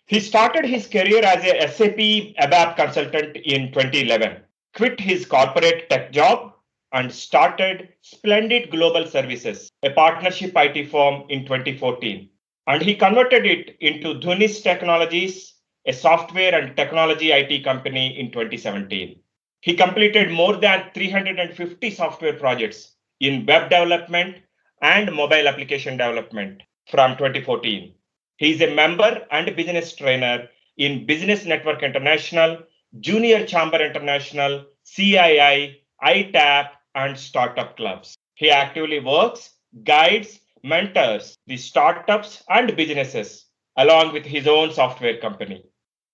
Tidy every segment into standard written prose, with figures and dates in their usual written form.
He started his career as a SAP ABAP consultant in 2011, quit his corporate tech job, and started Splendid Global Services, a partnership IT firm in 2014. And he converted it into Dhunis Technologies, a software and technology IT company in 2017. He completed more than 350 software projects in web development and mobile application development from 2014. He is a member and business trainer in Business Network International, Junior Chamber International, CII, ITAP, and startup clubs. He actively works, guides, mentors the startups and businesses along with his own software company.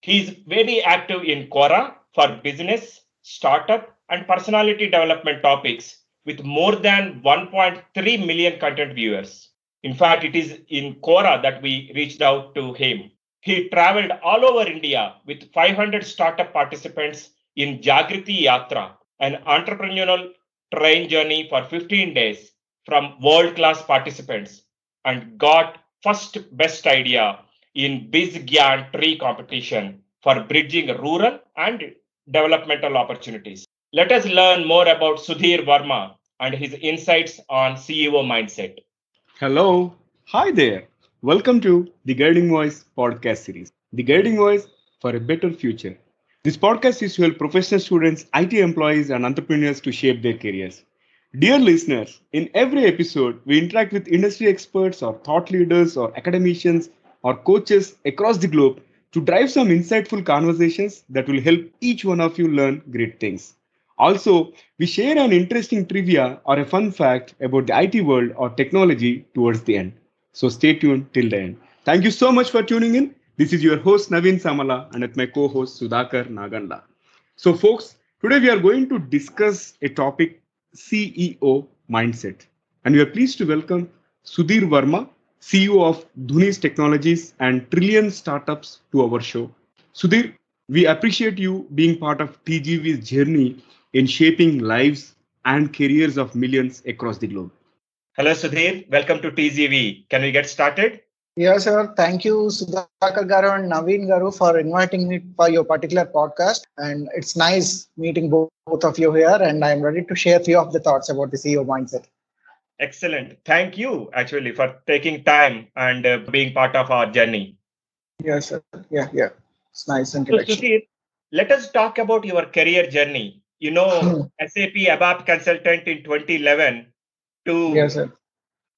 He is very active in Quora for business, startup, and personality development topics with more than 1.3 million content viewers. In fact, it is in Quora that we reached out to him. He traveled all over India with 500 startup participants in JAGRITIYATRA, an entrepreneurial train journey for 15 days from world-class participants, and got first best idea in BizGyan tree competition for bridging rural and developmental opportunities. Let us learn more about Sudheer Varma and his insights on CEO mindset. Hello. Hi there. Welcome to the Guiding Voice podcast series. The Guiding Voice for a better future. This podcast is to help professional students, IT employees, and entrepreneurs to shape their careers. Dear listeners, in every episode, we interact with industry experts or thought leaders or academicians or coaches across the globe to drive some insightful conversations that will help each one of you learn great things. Also, we share an interesting trivia or a fun fact about the IT world or technology towards the end. So stay tuned till the end. Thank you so much for tuning in. This is your host Naveensamala and with my co-host Sudhakarnagandla. So folks, today we are going to discuss a topic, CEO mindset. And we are pleased to welcome Sudheer Varma, CEO of Dhunis Technologies and Trillion Startups to our show. Sudheer, we appreciate you being part of TGV's journey in shaping lives and careers of millions across the globe. Hello, Sudheer. Welcome to TGV. Can we get started? Yes, sir. Thank you, Sudhakar Garu and Naveen Garu, for inviting me for your particular podcast. And it's nice meeting both of you here. And I'm ready to share a few of the thoughts about the CEO mindset. Excellent. Thank you, actually, for taking time and being part of our journey. Yes, sir. Yeah. It's nice So, introduction. Sudheer, let us talk about your career journey. SAP ABAP consultant in 2011 Yes, sir.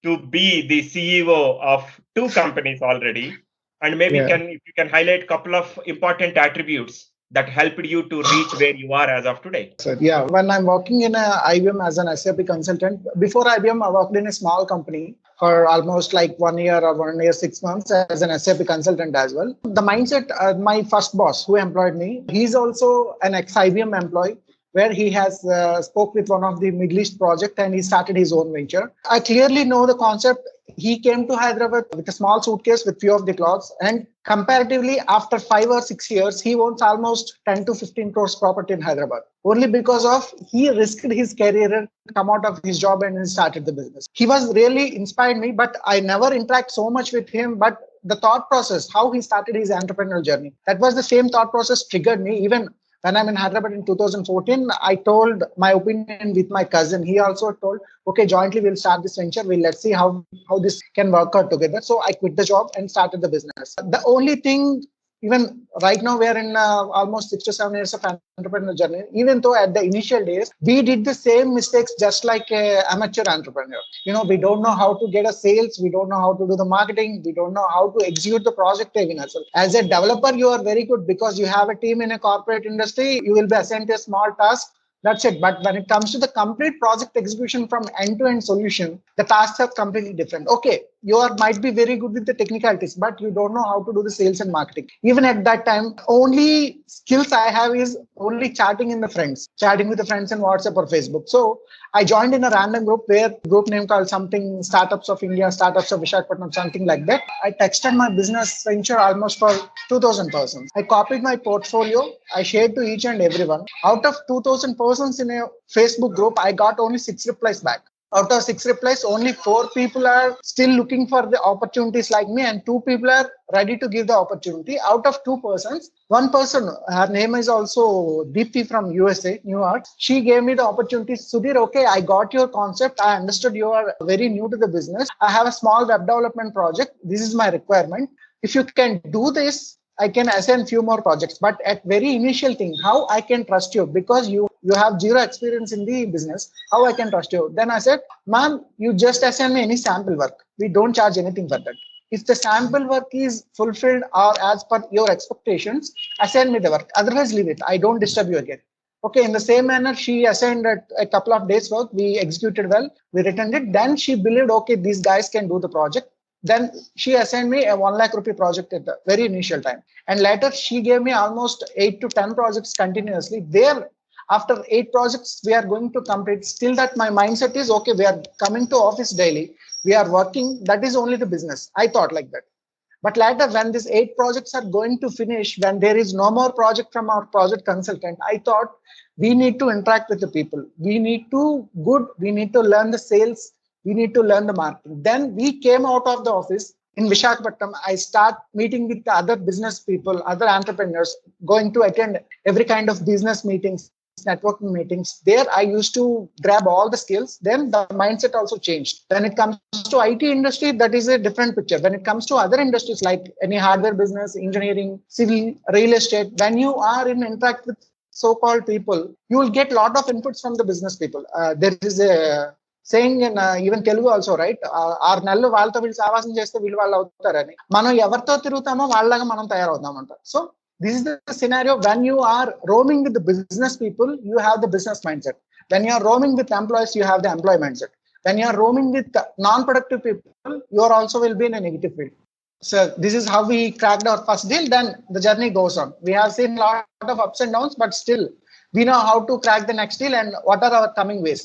to be the CEO of two companies already. And maybe Yeah. if you can highlight a couple of important attributes that helped you to reach where you are as of today. So, yeah, when I'm working in IBM as an SAP consultant, before IBM, I worked in a small company for almost like 1 year or 1 year, 6 months as an SAP consultant as well. The mindset, my first boss who employed me, he's also an ex-IBM employee, where he has spoke with one of the Middle East project and he started his own venture. I clearly know the concept. He came to Hyderabad with a small suitcase with few of the clothes, and comparatively after 5 or 6 years, he owns almost 10 to 15 crores property in Hyderabad. Only because of he risked his career and come out of his job and he started the business. He was really inspired me, but I never interact so much with him. But the thought process, how he started his entrepreneurial journey, that was the same thought process triggered me. Even when I'm in Hyderabad in 2014, I told my opinion with my cousin. He also told, okay, jointly we'll start this venture. Let's see how this can work out together. So I quit the job and started the business. The only thing, even right now, we are in almost 6 to 7 years of entrepreneurial journey. Even though at the initial days, we did the same mistakes just like an amateur entrepreneur. We don't know how to get a sales. We don't know how to do the marketing. We don't know how to execute the project even as well. As a developer, you are very good because you have a team in a corporate industry. You will be assigned a small task. That's it. But when it comes to the complete project execution from end-to-end solution, the tasks are completely different. Okay, might be very good with the technicalities, but you don't know how to do the sales and marketing. Even at that time, only skills I have is only chatting with the friends in WhatsApp or Facebook. So I joined in a random group where group name called something Startups of India, Startups of Visakhapatnam, something like that. I texted my business venture almost for 2,000 persons. I copied my portfolio. I shared to each and everyone. Out of 2,000 persons in a Facebook group, I got only 6 replies back. Out of 6 replies, only 4 people are still looking for the opportunities like me, and 2 people are ready to give the opportunity. Out of 2 persons, one person, her name is also Deepthi from USA, New York. She gave me the opportunity. Sudhir, okay, I got your concept. I understood you are very new to the business. I have a small web development project. This is my requirement. If you can do this, I can assign few more projects. But at very initial thing, how I can trust you, because you have zero experience in the business, how I can trust you? Then I said, ma'am, you just assign me any sample work. We don't charge anything for that. If the sample work is fulfilled or as per your expectations, assign me the work. Otherwise, leave it. I don't disturb you again. Okay, in the same manner, she assigned a couple of days work. We executed well. We returned it. Then she believed, okay, these guys can do the project. Then she assigned me a 1 lakh rupee project at the very initial time. And later, she gave me almost 8 to 10 projects continuously. There, after 8 projects, we are going to complete. Still that my mindset is, okay, we are coming to office daily. We are working. That is only the business. I thought like that. But later, when these 8 projects are going to finish, when there is no more project from our project consultant, I thought we need to interact with the people. We need to learn the sales. We need to learn the marketing. Then we came out of the office in Visakhapatnam. I start meeting with the other business people, other entrepreneurs, going to attend every kind of business meetings, networking meetings. There I used to grab all the skills. Then the mindset also changed. When it comes to IT industry, that is a different picture. When it comes to other industries like any hardware business, engineering, civil, real estate, when you are in interact with so-called people, you will get a lot of inputs from the business people. There is a saying in even Telugu also, right? 6 నెలలు వాళ్ళతో వీళ్ళు సావాసం చేస్తే వీళ్ళు వాళ్ళు అవుతారని. మనం ఎవరితో తిరుగుతామో వాళ్ళలాగా మనం తయారవుతామంట. So this is the scenario. When you are roaming with the business people, you have the business mindset. When you are roaming with employees, you have the employee mindset. When you are roaming with non-productive people, you are also will be in a negative field. So this is how we cracked our first deal. Then the journey goes on. We have seen a lot of ups and downs, but still we know how to crack the next deal and what are our coming ways.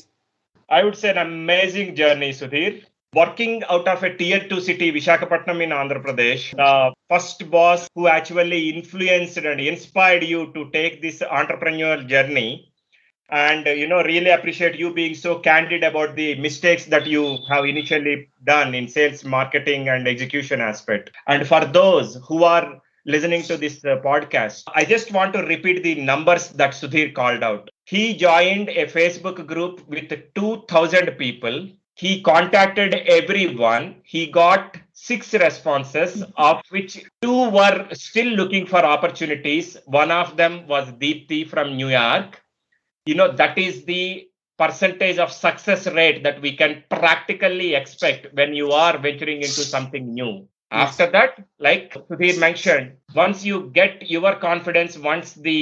I would say an amazing journey, Sudheer. Working out of a tier 2 city, Visakhapatnam in Andhra Pradesh, the first boss who actually influenced and inspired you to take this entrepreneurial journey. And, really appreciate you being so candid about the mistakes that you have initially done in sales, marketing, and execution aspect. And for those who are listening to this podcast, I just want to repeat the numbers that Sudheer called out. He joined a Facebook group with 2,000 people. He contacted everyone. He got 6 responses, of which 2 were still looking for opportunities. One of them was Deepthi from New York. That is the percentage of success rate that we can practically expect when you are venturing into something new. After that, like Sudheer mentioned, once you get your confidence, once the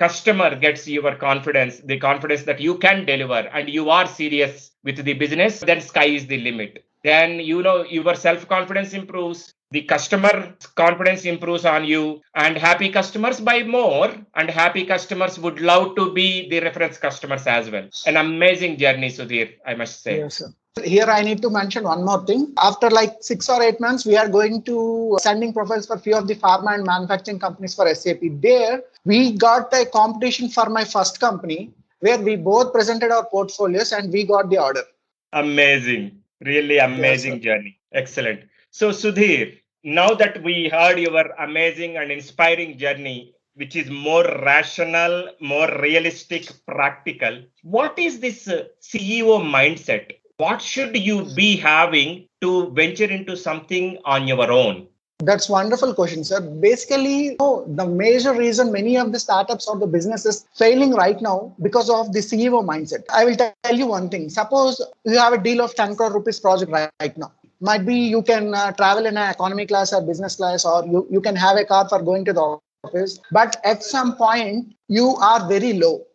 customer gets your confidence, the confidence that you can deliver and you are serious with the business, then sky is the limit. Then, your self-confidence improves, the customer confidence improves on you, and happy customers buy more, and happy customers would love to be the reference customers as well. An amazing journey, Sudheer, I must say. Yes, sir. Here I need to mention one more thing. After like 6 or 8 months, we are going to sending profiles for few of the pharma and manufacturing companies for SAP. There, we got a competition for my first company where we both presented our portfolios and we got the order. Amazing. Really amazing journey. Excellent. So Sudheer, now that we heard your amazing and inspiring journey, which is more rational, more realistic, practical, what is this CEO mindset? What should you be having to venture into something on your own? That's a wonderful question, sir. Basically, the major reason many of the startups or the businesses failing right now because of the CEO mindset. I will tell you one thing. Suppose you have a deal of 10 crore rupees project right now. Might be you can travel in an economy class or business class, or you can have a car for going to the office. But at some point, you are very low.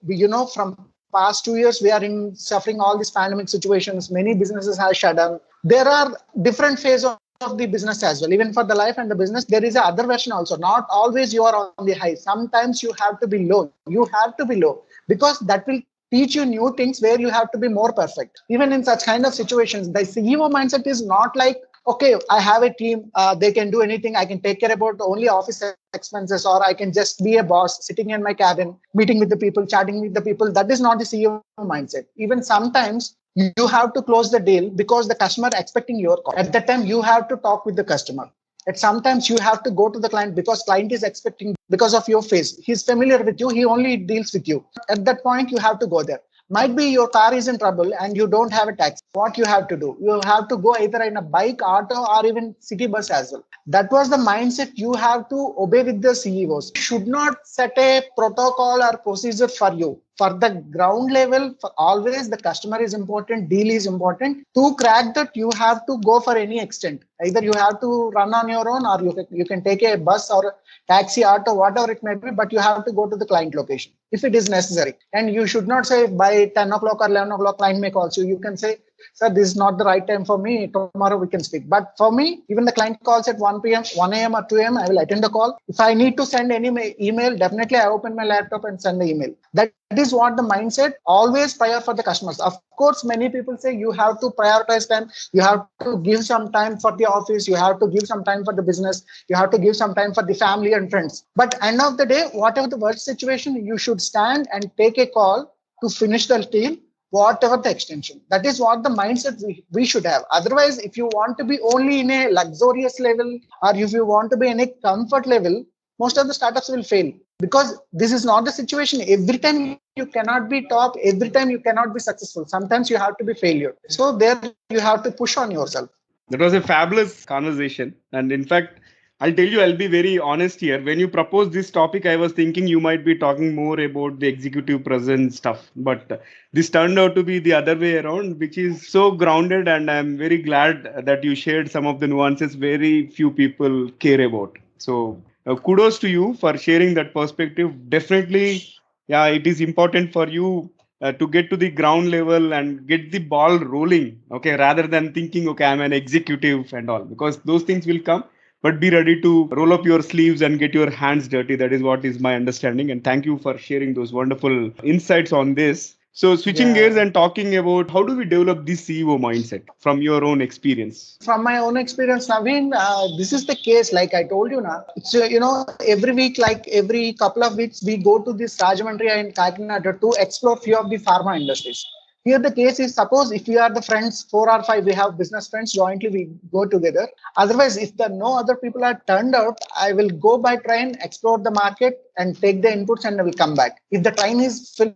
From past 2 years, we are suffering all these pandemic situations. Many businesses have shut down. There are different phases of the business as well. Even for the life and the business, there is a other version also. Not always you are on the high. Sometimes you have to be low. You have to be low because that will teach you new things where you have to be more perfect. Even in such kind of situations, the CEO mindset is not like, okay, I have a team, they can do anything. I can take care about only office expenses, or I can just be a boss sitting in my cabin, meeting with the people, chatting with the people. That is not the CEO mindset. Even sometimes You have to close the deal because the customer expecting your call. At that time, you have to talk with the customer. And sometimes you have to go to the client because client is expecting because of your face. He's familiar with you. He only deals with you. At that point, you have to go there. Might be your car is in trouble and you don't have a taxi. What you have to do? You have to go either in a bike, auto, or even city bus as well. That was the mindset you have to obey with the CEOs. You should not set a protocol or procedure for you. For the ground level, for always the customer is important, deal is important. To crack that, you have to go for any extent. Either you have to run on your own or you can take a bus or a taxi, auto, whatever it may be, but you have to go to the client location if it is necessary. And you should not say by 10 o'clock or 11 o'clock, client may call you. You can say, sir, this is not the right time for me. Tomorrow we can speak. But for me, even the client calls at 1 p.m., 1 a.m. or 2 a.m., I will attend the call. If I need to send any email, definitely I open my laptop and send the email. That is what the mindset, always prior for the customers. Of course, many people say you have to prioritize time. You have to give some time for the office. You have to give some time for the business. You have to give some time for the family and friends. But end of the day, whatever the worst situation, you should stand and take a call to finish the deal, whatever the extension. That is what the mindset we should have. Otherwise, if you want to be only in a luxurious level or if you want to be in a comfort level, most of the startups will fail because this is not the situation. Every time you cannot be top, every time you cannot be successful. Sometimes you have to be failure. So there you have to push on yourself. That was a fabulous conversation. And in fact, I'll tell you, I'll be very honest here. When you proposed this topic, I was thinking you might be talking more about the executive presence stuff. But this turned out to be the other way around, which is so grounded. And I'm very glad that you shared some of the nuances very few people care about. So kudos to you for sharing that perspective. Definitely, yeah, it is important for you to get to the ground level and get the ball rolling. Okay, rather than thinking, okay, I'm an executive and all, because those things will come. But be ready to roll up your sleeves and get your hands dirty. That is what is my understanding. And thank you for sharing those wonderful insights on this. So switching gears and talking about how do we develop this CEO mindset from your own experience? From my own experience, Naveen, this is the case. Like I told you now, it's, every week, like every couple of weeks, we go to this Rajahmundry and Kakinada to explore few of the pharma industries. Here the case is, suppose if we are the friends, 4 or 5, we have business friends, jointly we go together. Otherwise, if the no other people are turned out, I will go by train, explore the market and take the inputs and I will come back. If the train is full,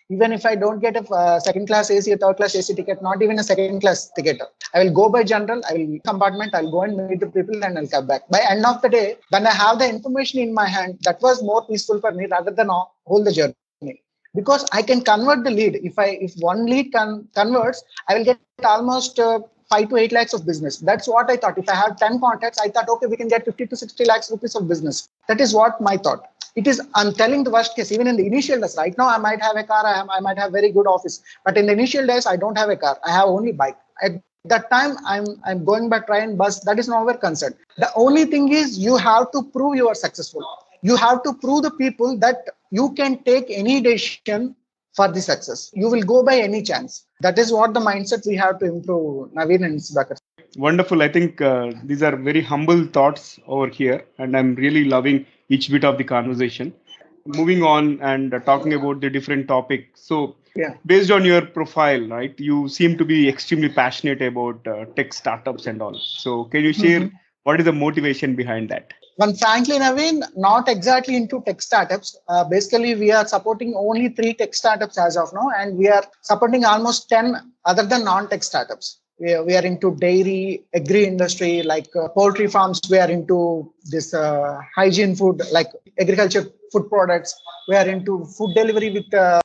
even if I don't get a second class AC, a third class AC ticket, not even a second class ticket, I will go by general, I will compartment, I'll go and meet the people and I'll come back. By end of the day, when I have the information in my hand, that was more peaceful for me rather than hold the journey. Because I can convert the lead. If one lead converts, I will get almost 5 to 8 lakhs of business. That's what I thought. If I have 10 contacts, I thought, okay, we can get 50 to 60 lakhs rupees of business. That is what my thought. It is, I'm telling the worst case, even in the initial days. Right now, I might have a car, I might have very good office. But in the initial days, I don't have a car. I have only bike. At that time, I'm going by train, bus. That is nowhere concerned. The only thing is you have to prove you are successful. You have to prove the people that you can take any decision for the success. You will go by any chance. That is what the mindset we have to improve, Naveen and Sudhakar. Wonderful. I think these are very humble thoughts over here. And I'm really loving each bit of the conversation. Moving on and talking about the different topics. So based on your profile, right, you seem to be extremely passionate about tech startups and all. So can you share what is the motivation behind that? Well, frankly, Naveen, not exactly into tech startups. Basically, we are supporting only 3 tech startups as of now, and we are supporting almost 10 other than non-tech startups. We are into dairy, agri industry, like poultry farms. We are into this hygiene food, like agriculture food products. We are into food delivery with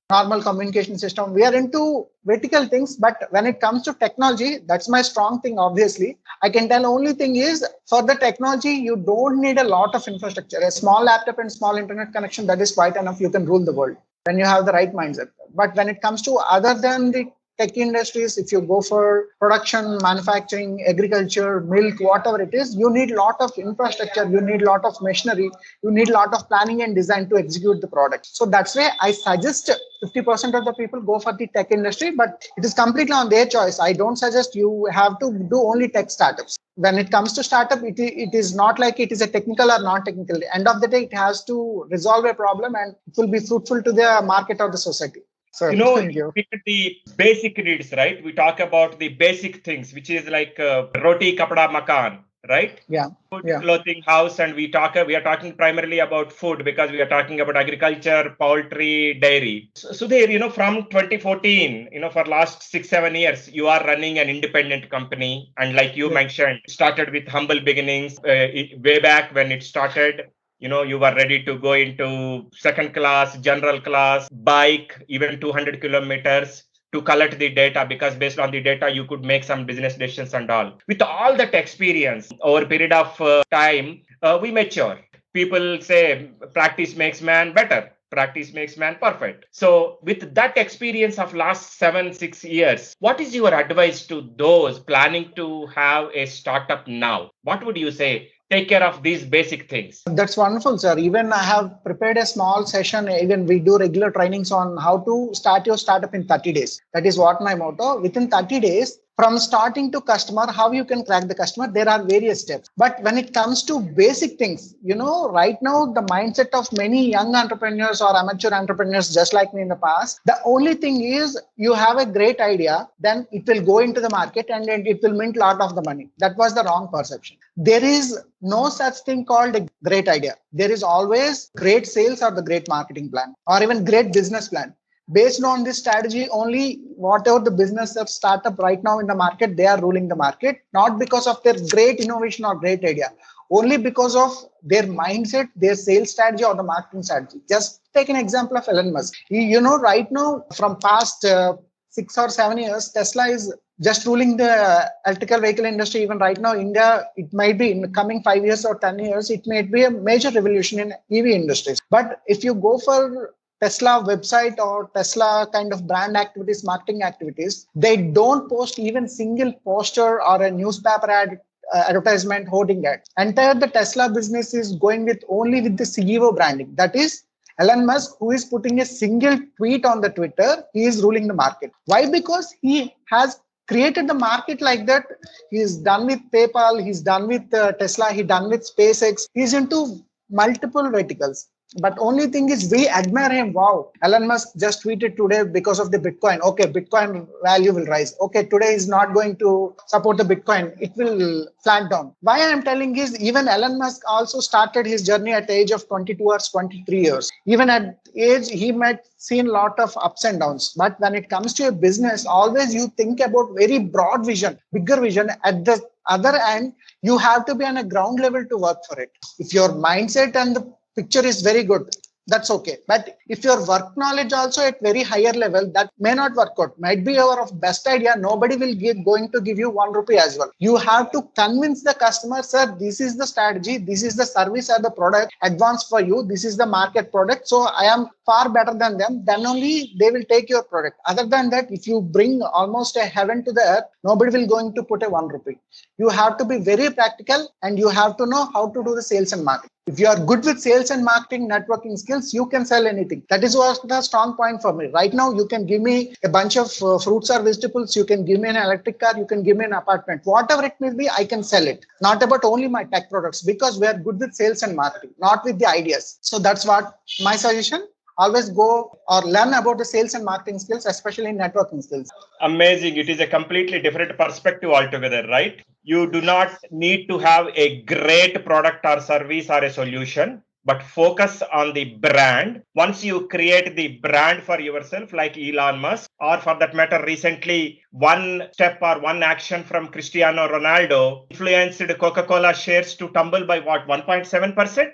normal communication system. We are into vertical things. But when it comes to technology, that's my strong thing, obviously. I can tell only thing is for the technology, you don't need a lot of infrastructure. A small laptop and small internet connection, that is quite enough. You can rule the world when you have the right mindset. But when it comes to other than the tech industries, if you go for production, manufacturing, agriculture, milk, whatever it is, you need a lot of infrastructure, you need a lot of machinery, you need a lot of planning and design to execute the product. So that's why I suggest 50% of the people go for the tech industry, but it is completely on their choice. I don't suggest you have to do only tech startups. When it comes to startup, it is not like it is a technical or non-technical. At the end of the day, it has to resolve a problem and it will be fruitful to the market or the society. Sir, thank you. Pick the basic needs, right? We talk about the basic things, which is like roti, kapda, makan, right? Yeah. Food, Yeah. clothing, house, and we are talking primarily about food because we are talking about agriculture, poultry, dairy. So there, from 2014, for last 6-7 years, you are running an independent company, and like you mentioned, started with humble beginnings way back when it started. You were ready to go into second class, general class, bike, even 200 kilometers to collect the data, because based on the data, you could make some business decisions and all. With all that experience over a period of time, we mature. People say practice makes man better. Practice makes man perfect. So with that experience of last 7-6 years, what is your advice to those planning to have a startup now? What would you say? Take care of these basic things. That's wonderful, sir. Even I have prepared a small session. Even we do regular trainings on how to start your startup in 30 days. That is what my motto. Within 30 days, from starting to customer, how you can crack the customer, there are various steps. But when it comes to basic things, right now, the mindset of many young entrepreneurs or amateur entrepreneurs, just like me in the past, the only thing is you have a great idea, then it will go into the market and it will mint a lot of the money. That was the wrong perception. There is no such thing called a great idea. There is always great sales or the great marketing plan or even great business plan. Based on this strategy, only whatever the business of startup right now in the market, they are ruling the market, not because of their great innovation or great idea, only because of their mindset, their sales strategy or the marketing strategy. Just take an example of Elon Musk. Right now, from past 6 or 7 years, Tesla is just ruling the electrical vehicle industry. Even right now, India, it might be in the coming 5 years or 10 years, it may be a major revolution in EV industries. But if you go for Tesla website or Tesla kind of brand activities, marketing activities, they don't post even single poster or a newspaper ad, advertisement, hoarding ad. Entire the Tesla business is going with only with the CEO branding. That is Elon Musk, who is putting a single tweet on the Twitter, he is ruling the market. Why? Because he has created the market like that. He's done with PayPal, he's done with Tesla, he's done with SpaceX. He's into multiple verticals. But only thing is we admire him. Wow, Elon Musk just tweeted today because of the Bitcoin. Okay, Bitcoin value will rise. Okay, today is not going to support the Bitcoin. It will flat down. Why I am telling is even Elon Musk also started his journey at the age of 22 or 23 years. Even at age, he might seen a lot of ups and downs. But when it comes to a business, always you think about very broad vision, bigger vision. At the other end, you have to be on a ground level to work for it. If your mindset and the picture is very good, that's okay. But if your work knowledge also at very higher level, that may not work out. Might be your best idea. Nobody will going to give you 1 rupee as well. You have to convince the customer, sir, this is the strategy, this is the service or the product advanced for you. This is the market product. So I am far better than them. Then only they will take your product. Other than that, if you bring almost a heaven to the earth, nobody will going to put a 1 rupee. You have to be very practical and you have to know how to do the sales and marketing. If you are good with sales and marketing, networking skills, you can sell anything. That is what the strong point for me. Right now, you can give me a bunch of fruits or vegetables. You can give me an electric car. You can give me an apartment. Whatever it may be, I can sell it. Not about only my tech products, because we are good with sales and marketing, not with the ideas. So that's what my suggestion. Always go or learn about the sales and marketing skills, especially networking skills. Amazing. It is a completely different perspective altogether, right? You do not need to have a great product or service or a solution, but focus on the brand. Once you create the brand for yourself, like Elon Musk, or for that matter, recently, one step or one action from Cristiano Ronaldo influenced Coca-Cola shares to tumble by what, 1.7%?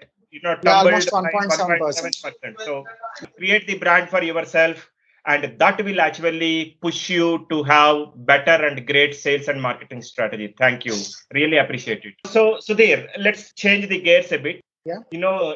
Almost 1.7%. So create the brand for yourself, and that will actually push you to have better and great sales and marketing strategy. Thank you. Really appreciate it. So Sudheer, let's change the gears a bit. Yeah.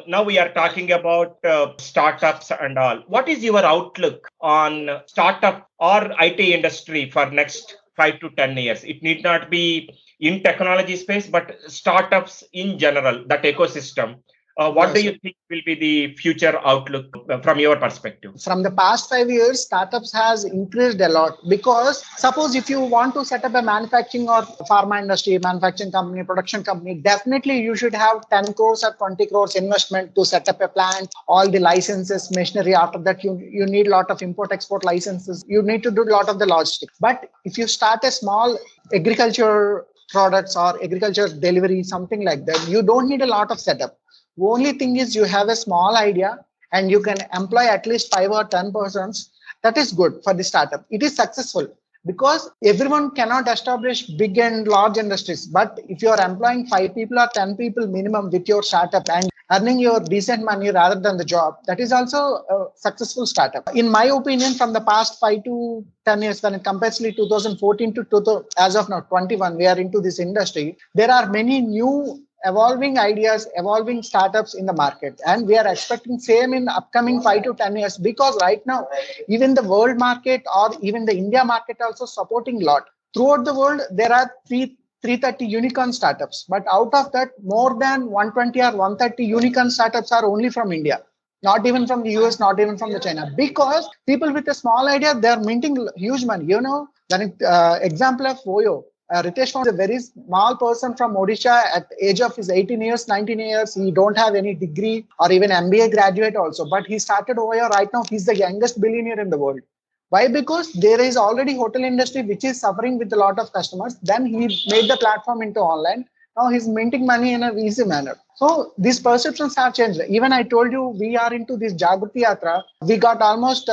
Now we are talking about startups and all. What is your outlook on startup or IT industry for next 5 to 10 years? It need not be in technology space, but startups in general, that ecosystem. What do you think will be the future outlook from your perspective? From the past 5 years, startups has increased a lot, because suppose if you want to set up a manufacturing or pharma industry, manufacturing company, production company, definitely you should have 10 crores or 20 crores investment to set up a plant, all the licenses, machinery. After that, you need a lot of import-export licenses. You need to do a lot of the logistics. But if you start a small agriculture products or agriculture delivery, something like that, you don't need a lot of setup. The only thing is you have a small idea and you can employ at least 5 or 10 persons. That is good for the startup. It is successful because everyone cannot establish big and large industries. But if you are employing 5 people or 10 people minimum with your startup and earning your decent money rather than the job, that is also a successful startup. In my opinion, from the past 5 to 10 years, when it compares to 2014 to as of now 21, we are into this industry. There are many new evolving ideas, evolving startups in the market, and we are expecting same in upcoming 5 to 10 years, because right now even the world market or even the India market also supporting a lot. Throughout the world there are 330 unicorn startups, but out of that more than 120 or 130 unicorn startups are only from India, not even from the US, not even from the China, because people with a small idea, they're minting huge money. The example of Voyo. Ritesh was a very small person from Odisha at the age of his 18 years, 19 years. He don't have any degree or even MBA graduate also, but he started over here. Right now, he's the youngest billionaire in the world. Why? Because there is already hotel industry which is suffering with a lot of customers. Then he made the platform into online. Now he's minting money in an easy manner. So these perceptions have changed. Even I told you, we are into this JAGRITIYATRA. We got almost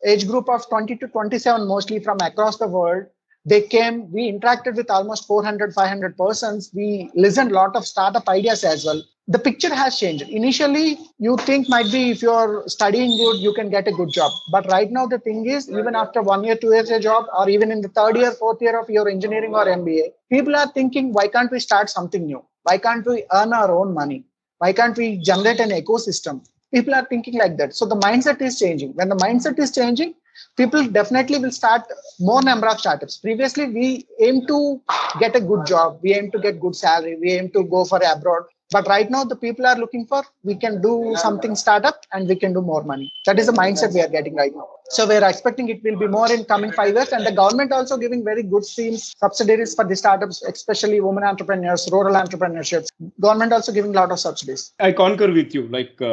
age group of 20 to 27, mostly from across the world. They came, we interacted with almost 400, 500 persons. We listened a lot of startup ideas as well. The picture has changed. Initially, you think might be if you're studying good, you can get a good job. But right now, the thing is, even after 1 year, 2 years a job, or even in the 3rd year, 4th year of your engineering or MBA, people are thinking, why can't we start something new? Why can't we earn our own money? Why can't we generate an ecosystem? People are thinking like that. So the mindset is changing. When the mindset is changing, people definitely will start more number of startups. Previously, we aim to get a good job. We aim to get good salary. We aim to go for abroad. But right now, the people are looking for, we can do something startup and we can do more money. That is the mindset we are getting right now. So we're expecting it will be more in coming 5 years. And the government also giving very good schemes, subsidies for the startups, especially women entrepreneurs, rural entrepreneurship. Government also giving a lot of subsidies. I concur with you.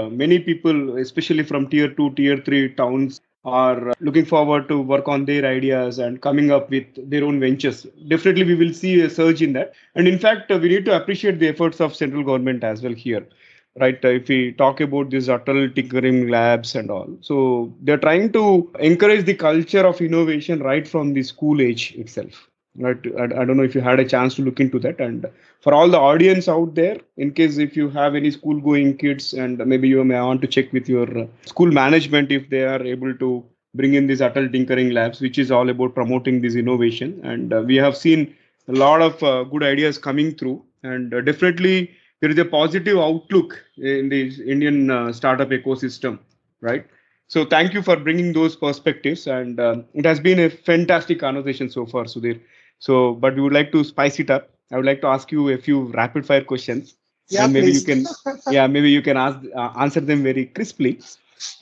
Many people, especially from tier 2, tier 3 towns, are looking forward to work on their ideas and coming up with their own ventures. Definitely, we will see a surge in that. And in fact, we need to appreciate the efforts of central government as well here, right? If we talk about these Atal Tinkering Labs and all, so they're trying to encourage the culture of innovation right from the school age itself. Right? I don't know if you had a chance to look into that. And for all the audience out there, in case if you have any school going kids and maybe you may want to check with your school management if they are able to bring in these Atal Tinkering Labs, which is all about promoting this innovation. And we have seen a lot of good ideas coming through. And definitely there is a positive outlook in the Indian startup ecosystem, right? So thank you for bringing those perspectives. And it has been a fantastic conversation so far, Sudheer. So, but we would like to spice it up. I would like to ask you a few rapid fire questions. Yeah, and maybe please. maybe you can answer them very crisply.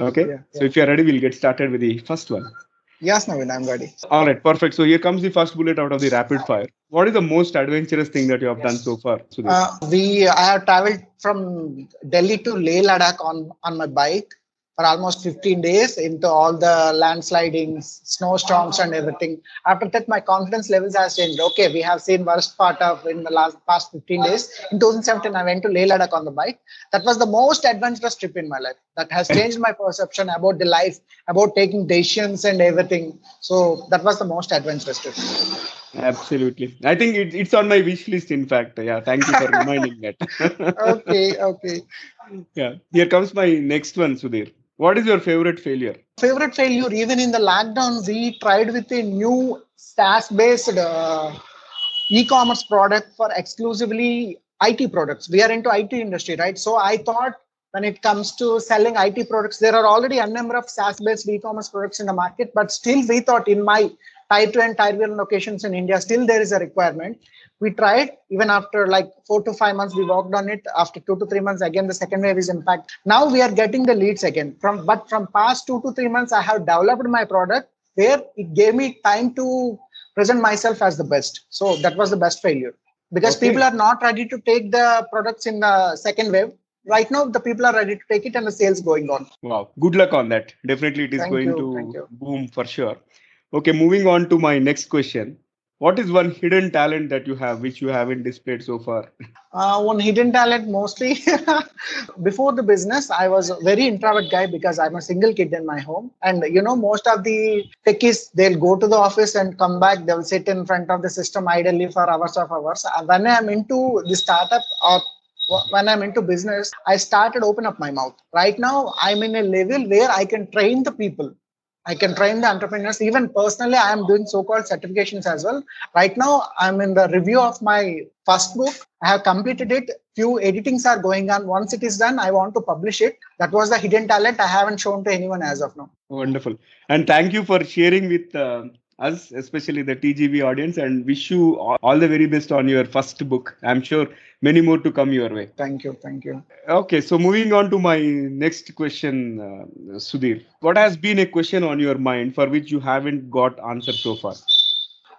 Okay. Yeah. So if you're ready, we'll get started with the first one. Yes, Naveen, I'm ready. All right, perfect. So here comes the first bullet out of the rapid fire. What is the most adventurous thing that you have done so far, Sudheer? I have traveled from Delhi to Leh Ladakh on my bike for almost 15 days into all the landslidings, snowstorms and everything. After that, my confidence levels has changed. Okay, we have seen worst part of in the past 15 days. In 2017, I went to Leh Ladakh on the bike. That was the most adventurous trip in my life. That has changed my perception about the life, about taking decisions and everything. So that was the most adventurous trip. Absolutely. I think it's on my wish list, in fact. Yeah, thank you for reminding that. Okay. Yeah, here comes my next one, Sudheer. What is your favorite failure? Favorite failure, even in the lockdown, we tried with a new SaaS-based e-commerce product for exclusively IT products. We are into IT industry, right? So I thought when it comes to selling IT products, there are already a number of SaaS-based e-commerce products in the market, but still we thought in my tier 2 and tier 1 locations in India, still there is a requirement. We tried, even after like 4 to 5 months, we worked on it. After 2 to 3 months, again, the second wave is impact. Now we are getting the leads again. But from past 2 to 3 months, I have developed my product where it gave me time to present myself as the best. So that was the best failure. Because people are not ready to take the products in the second wave. Right now, the people are ready to take it and the sales going on. Wow. Good luck on that. Definitely it is going to boom for sure. Okay, moving on to my next question. What is one hidden talent that you have, which you haven't displayed so far? One hidden talent, mostly. Before the business, I was a very introvert guy because I'm a single kid in my home. And, most of the techies, they'll go to the office and come back. They'll sit in front of the system idly for hours of hours. When I'm into the startup or when I'm into business, I started open up my mouth. Right now, I'm in a level where I can train the people. I can train the entrepreneurs. Even personally, I am doing so-called certifications as well. Right now, I'm in the review of my first book. I have completed it. Few editings are going on. Once it is done, I want to publish it. That was the hidden talent I haven't shown to anyone as of now. Wonderful. And thank you for sharing with us, especially the TGV audience, and wish you all the very best on your first book. I'm sure many more to come your way. Thank you. Thank you. Okay, so moving on to my next question, Sudheer. What has been a question on your mind for which you haven't got answer so far?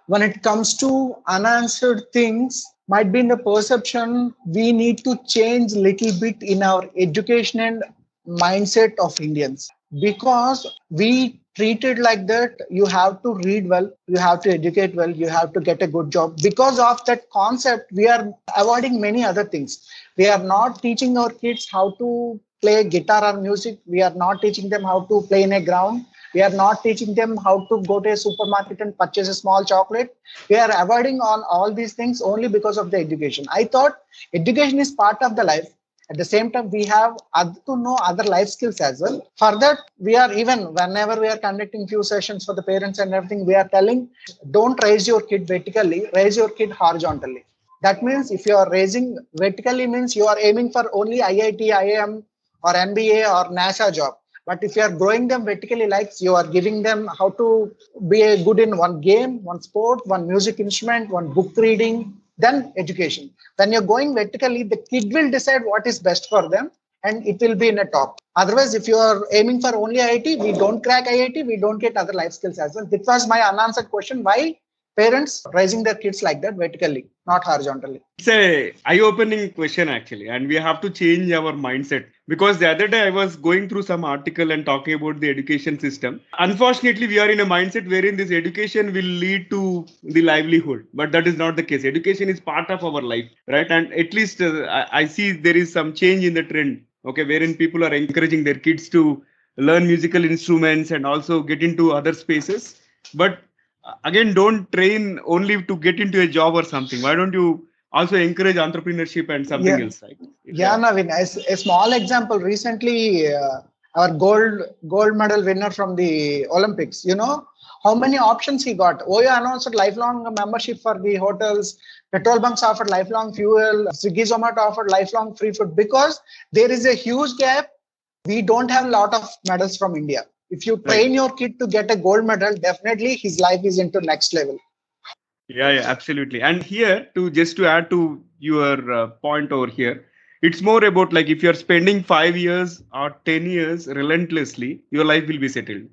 When it comes to unanswered things, might be in the perception we need to change little bit in our education and mindset of Indians. Because we treat it like that, you have to read well, you have to educate well, you have to get a good job. Because of that concept, we are avoiding many other things. We are not teaching our kids how to play guitar or music. We are not teaching them how to play in a ground. We are not teaching them how to go to a supermarket and purchase a small chocolate. We are avoiding on all these things only because of the education. I thought education is part of the life. At the same time, we have to know other life skills as well. For that, we are even whenever we are conducting few sessions for the parents and everything, we are telling, don't raise your kid vertically, raise your kid horizontally. That means if you are raising vertically means you are aiming for only IIT, IIM or MBA or NASA job. But if you are growing them vertically, like you are giving them how to be good in one game, one sport, one music instrument, one book reading, then education. When you're going vertically, the kid will decide what is best for them and it will be in a top. Otherwise, if you are aiming for only IIT, we don't crack IIT, we don't get other life skills as well. That was my unanswered question. Why parents raising their kids like that vertically, not horizontally? It's a eye-opening question actually, and we have to change our mindset. Because the other day I was going through some article and talking about the education system. Unfortunately, we are in a mindset wherein this education will lead to the livelihood, but that is not the case. Education is part of our life, right? And at least I see there is some change in the trend, okay, wherein people are encouraging their kids to learn musical instruments and also get into other spaces. But again, don't train only to get into a job or something. Why don't you also encourage entrepreneurship and something else, right? Yeah, Naveen, as a small example, recently our gold medal winner from the Olympics, how many options he got. Oyo announced lifelong membership for the hotels, petrol bunks offered lifelong fuel, Swiggy Zomato offered lifelong free food. Because there is a huge gap, we don't have a lot of medals from India. If you train your kid to get a gold medal, definitely his life is into next level. Yeah, absolutely. And here, just to add to your point over here, it's more about like if you're spending 5 years or 10 years relentlessly, your life will be settled.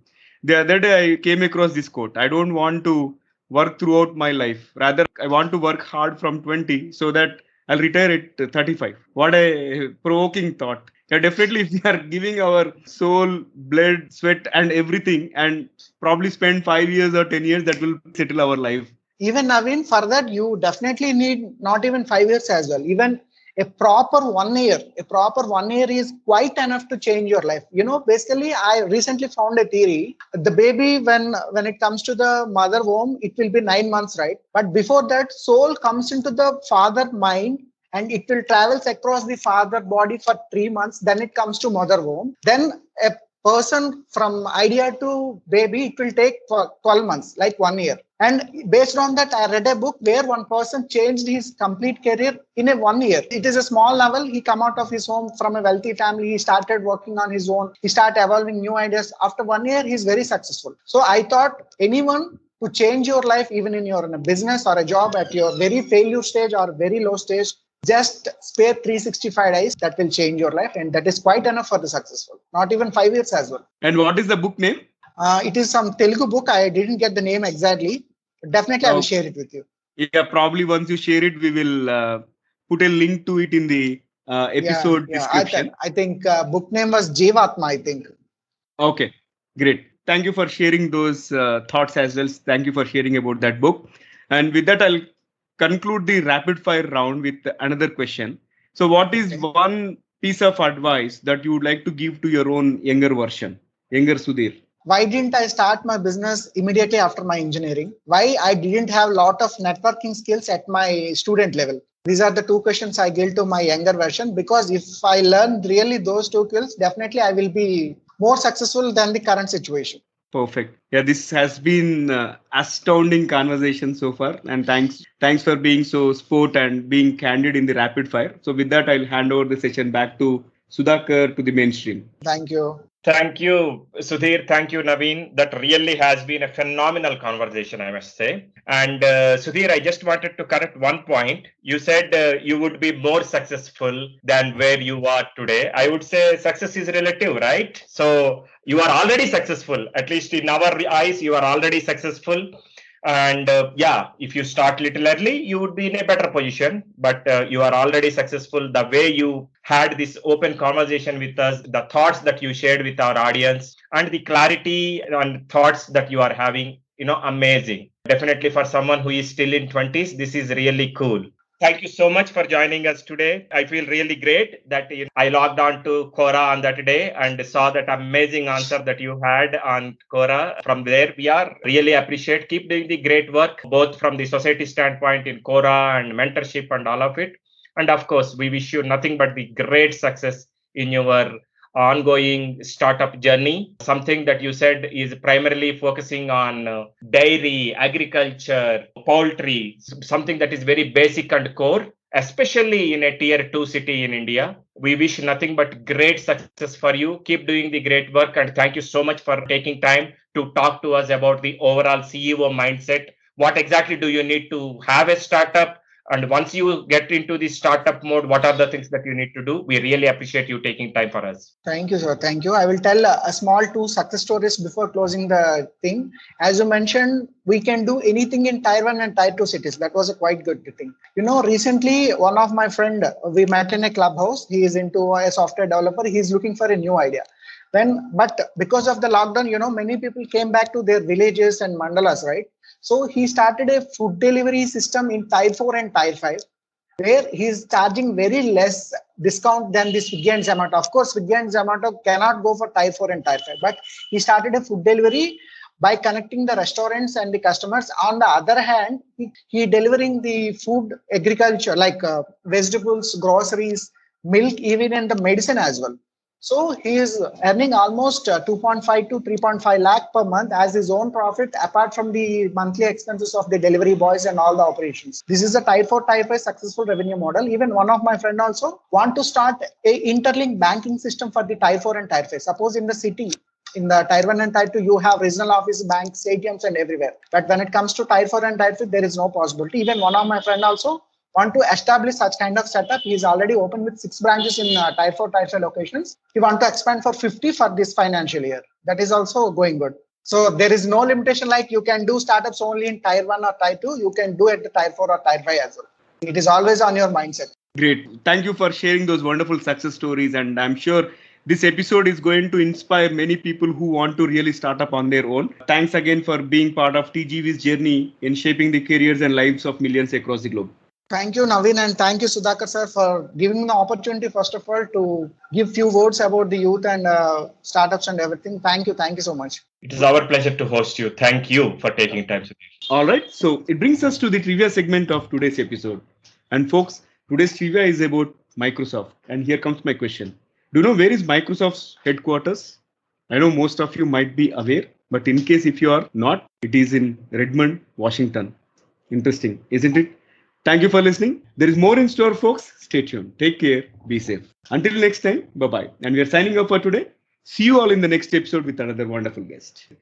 The other day, I came across this quote. I don't want to work throughout my life. Rather, I want to work hard from 20 so that I'll retire at 35. What a provoking thought. Yeah, definitely, if we are giving our soul, blood, sweat, and everything, and probably spend 5 years or 10 years, that will settle our life. Even Naveen, for that, you definitely need not even 5 years as well. Even a proper 1 year is quite enough to change your life. Basically, I recently found a theory. The baby, when it comes to the mother womb, it will be 9 months, right? But before that, soul comes into the father mind and it will travels across the father body for 3 months. Then it comes to mother womb. Then a person from idea to baby, it will take for 12 months, like 1 year. And based on that, I read a book where one person changed his complete career in a 1 year. It is a small level. He come out of his home from a wealthy family. He started working on his own. He started evolving new ideas. After 1 year, he's very successful. So I thought anyone to change your life, even in a business or a job at your very failure stage or very low stage. Just spare 365 days, that will change your life, and that is quite enough for the successful. Not even 5 years as well. And what is the book name? It is some Telugu book. I didn't get the name exactly. Definitely, I will share it with you. Yeah, probably once you share it, we will put a link to it in the episode description. I think book name was Jivatma, I think. Okay, great. Thank you for sharing those thoughts as well. Thank you for sharing about that book. And with that, I'll conclude the rapid fire round with another question. So what is one piece of advice that you would like to give to your own younger version, younger Sudheer? Why didn't I start my business immediately after my engineering? Why I didn't have a lot of networking skills at my student level? These are the two questions I give to my younger version, because if I learn really those two skills, definitely I will be more successful than the current situation. Perfect. Yeah, this has been astounding conversation so far, and thanks for being so sport and being candid in the rapid fire. So with that, I'll hand over the session back to Sudhakar to the mainstream. Thank you. Thank you, Sudheer. Thank you, Naveen. That really has been a phenomenal conversation, I must say. And Sudheer, I just wanted to correct one point. You said you would be more successful than where you are today. I would say success is relative, right? So you are already successful. At least in our eyes, you are already successful. And if you start little early, you would be in a better position, but you are already successful. The way you had this open conversation with us, the thoughts that you shared with our audience, and the clarity and thoughts that you are having, amazing. Definitely for someone who is still in 20s, this is really cool. Thank you so much for joining us today. I feel really great that I logged on to Quora on that day and saw that amazing answer that you had on Quora. From there, we are really appreciate. Keep doing the great work, both from the society standpoint in Quora and mentorship and all of it. And of course, we wish you nothing but the great success in your ongoing startup journey. Something that you said is primarily focusing on dairy, agriculture, poultry, something that is very basic and core, especially in a tier 2 city in India. We wish nothing but great success for you. Keep doing the great work, and thank you so much for taking time to talk to us about the overall CEO mindset. What exactly do you need to have a startup? And once you get into the startup mode, what are the things that you need to do? We really appreciate you taking time for us. Thank you, sir. Thank you. I will tell a small 2 success stories before closing the thing. As you mentioned, we can do anything in Tier 1 and Tier 2 cities. That was a quite good thing. Recently, one of my friend, we met in a clubhouse. He is into a software developer. He is looking for a new idea. But because of the lockdown, many people came back to their villages and mandalas, right? So he started a food delivery system in Tier 4 and Tier 5, where he's charging very less discount than the Swiggy and Zomato. Of course, Swiggy and Zomato cannot go for Tier 4 and Tier 5, but he started a food delivery by connecting the restaurants and the customers. On the other hand, he delivering the food agriculture, like vegetables, groceries, milk, even and the medicine as well. So he is earning almost 2.5 to 3.5 lakh per month as his own profit, apart from the monthly expenses of the delivery boys and all the operations. This is a Tier 4, Tier 5 successful revenue model. Even one of my friend also want to start a interlinked banking system for the Tier 4 and Tier 5. Suppose in the city, in the Tier 1 and Tier 2, you have regional office, banks, ATMs and everywhere. But when it comes to Tier 4 and Tier 5, there is no possibility. Even one of my friend also want to establish such kind of setup. He is already open with 6 branches in Tier 4, Tier 5 locations. He want to expand for 50 for this financial year. That is also going good. So there is no limitation like you can do startups only in Tier 1 or Tier 2. You can do it at the Tier 4 or Tier 5 as well. It is always on your mindset. Great. Thank you for sharing those wonderful success stories. And I'm sure this episode is going to inspire many people who want to really start up on their own. Thanks again for being part of TGV's journey in shaping the careers and lives of millions across the globe. Thank you, Naveen, and thank you, Sudhakar sir, for giving me the opportunity, first of all, to give few words about the youth and startups and everything. Thank you so much. It is our pleasure to host you. Thank you for taking time. All right, so it brings us to the trivia segment of today's episode. And folks, today's trivia is about Microsoft. And here comes my question. Do you know where is Microsoft's headquarters? I know most of you might be aware, but in case if you are not, it is in Redmond, Washington. Interesting, isn't it? Thank you for listening. There is more in store, folks. Stay tuned. Take care. Be safe. Until next time, bye-bye. And we are signing off for today. See you all in the next episode with another wonderful guest.